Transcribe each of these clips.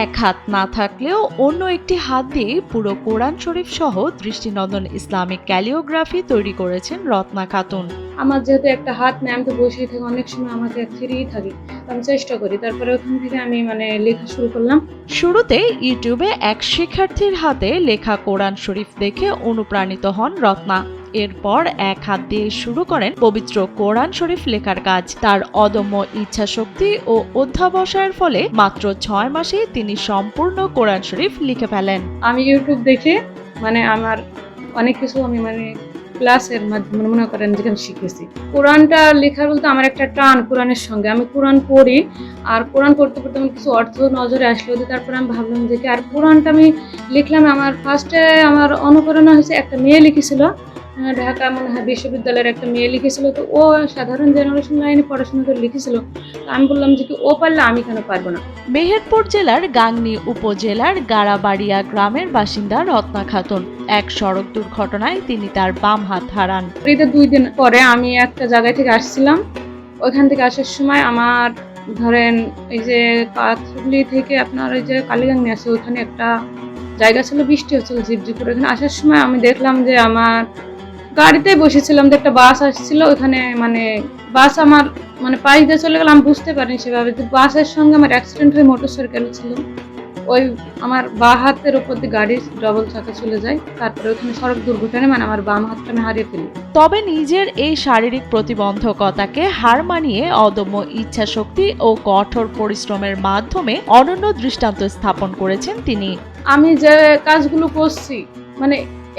এক হাত না থাকলেও অন্য একটি হাত দিয়ে পুরো কোরআন শরীফ সহ দৃষ্টিনন্দন ইসলামিক ক্যালিওগ্রাফি তৈরি করেছেন রত্না খাতুন। আমার যেহেতু একটা হাত নেই, আমি তো বসেই থাকি, অনেক সময় আমাকে ফ্রিই থাকি, আমি চেষ্টা করি। তারপরে ওখান থেকে আমি লেখা শুরু করলাম। শুরুতে ইউটিউবে এক শিক্ষার্থীর হাতে লেখা কোরআন শরীফ দেখে অনুপ্রাণিত হন রত্না। এরপর এক হাত দিয়ে শুরু করেন পবিত্র কোরআন শরীফ লেখার কাজ। তার অদম্য ইচ্ছাশক্তি ও অধ্যাবসায়ের ফলে মাত্র 6 মাসে তিনি সম্পূর্ণ কোরআন শরীফ লিখে ফেলেন। আমি ইউটিউব দেখে আমার অনেক কিছু আমি ক্লাসের মাধ্যমে মনে করেন যেখানে শিখেছি। কোরআনটা লেখার বলতে আমার একটা টান কোরআনের সঙ্গে। আমি কোরআন পড়ি, আর কোরআন পড়তে পড়তে আমার কিছু অর্থ নজরে আসলো, তারপরে আমি ভাবলাম যে আর কোরআনটা আমি লিখলাম। আমার ফার্স্টে আমার অনুপ্রেরণা হয়েছে, একটা মেয়ে লিখেছিল, ঢাকা মনে হয় বিশ্ববিদ্যালয়ের একটা মেয়ে লিখেছিল। তো ও সাধারণ জেনারেশন লাইনে পড়াশোনা করে লিখেছিল। আমি বললাম যে ও পারলে আমি কেন পারবো না। মেহেরপুর জেলার গাংনী উপজেলার গাড়াবাড়িয়া গ্রামের বাসিন্দা রত্না খাতুন। এক সড়ক দুর্ঘটনায় তিনি তার বাম হাত হারান। ঈদের 2 দিন পরে আমি একটা জায়গায় থেকে আসছিলাম। ওইখান থেকে আসার সময় আমার ধরেন এই যে পাথরলি থেকে আপনার ওই যে কালীগাংনী আছে, ওইখানে একটা জায়গা ছিল, বৃষ্টি হচ্ছিল ঝিপঝিপ করে। ওখানে আসার সময় আমি দেখলাম যে আমার গাড়িতেই বসেছিলাম, যে একটা বাস আসছিল, ওখানে বাস আমার পাশ দিয়ে চলে গেল। আমি বুঝতে পারিনি সেভাবে যে বাসের সঙ্গে আমার অ্যাক্সিডেন্ট হয়ে মোটরসাইকেল ছিল। ওই আমার বাঁ হাতের উপর দিয়ে গাড়ির ডবল চাকা চলে যায়। তারপরে ওখানে সড়ক দুর্ঘটনায় আমার বাম হাতটা আমি হারিয়ে ফেলি। তবে নিজের এই শারীরিক প্রতিবন্ধকতাকে হার মানিয়ে অদম্য ইচ্ছাশক্তি ও কঠোর পরিশ্রমের মাধ্যমে অনন্য দৃষ্টান্ত স্থাপন করেছেন তিনি। আমি যে কাজগুলো করছি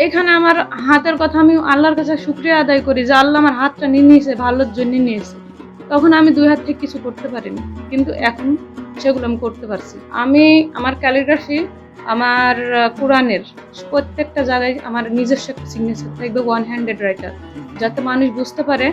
এখানে আমার হাতের কথা আমি আল্লাহর কাছে শুকরিয়া আদায় করি যে আল্লাহ আমার হাতটা নিয়ে নিয়েছে, ভালোর জন্য নিয়েছে। তখন আমি 2 হাত থেকে কিছু করতে পারিনি, কিন্তু এখন সেগুলো আমি করতে পারছি। আমার ক্যালিগ্রাফি, আমার কোরআনের প্রত্যেকটা জায়গায় আমার নিজস্ব একটা সিগনেচার থাকবে, 1 হ্যান্ডেড রাইটার, যাতে মানুষ বুঝতে পারে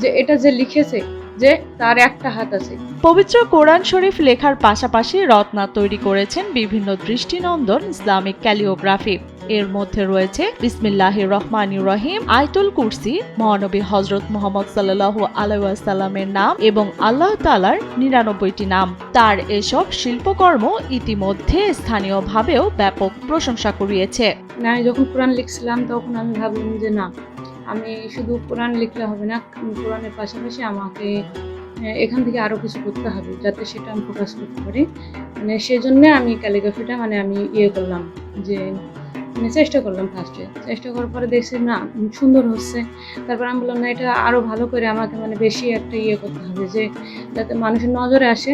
যে এটা যে লিখেছে যে তার একটা হাত আছে। পবিত্র কোরআন শরীফ লেখার পাশাপাশি রত্না তৈরি করেছেন বিভিন্ন দৃষ্টিনন্দন ইসলামিক ক্যালিওগ্রাফি। এর মধ্যে রয়েছে বিসমিল্লাহির রহমানির রহিম, আয়াতুল কুরসি, মহানবী হযরত মুহাম্মদ সাল্লাল্লাহু আলাইহি ওয়াসাল্লামের নাম এবং আল্লাহ তাআলার 99টি নাম। তার এসব শিল্পকর্ম ইতিমধ্যে স্থানীয়ভাবেও ব্যাপক প্রশংসা কুড়িয়েছে। আমি যখন কোরআন লিখছিলাম তখন আমি ভাবলাম যে না, আমি শুধু কোরআন লিখলে হবে না, কোরআনের পাশাপাশি আমাকে এখান থেকে আরো কিছু করতে হবে, যাতে সেটা আমি ফোকাস করতে পারি। সেজন্য আমি ক্যালিগ্রাফিটা আমি করলাম, যে চেষ্টা করলাম। ফার্স্টে চেষ্টা করার পরে দেখছি না সুন্দর হচ্ছে। তারপর আমি বললাম না, এটা আরো ভালো করে আমাকে বেশি একটা করতে হবে, যে যাতে মানুষের নজরে আসে।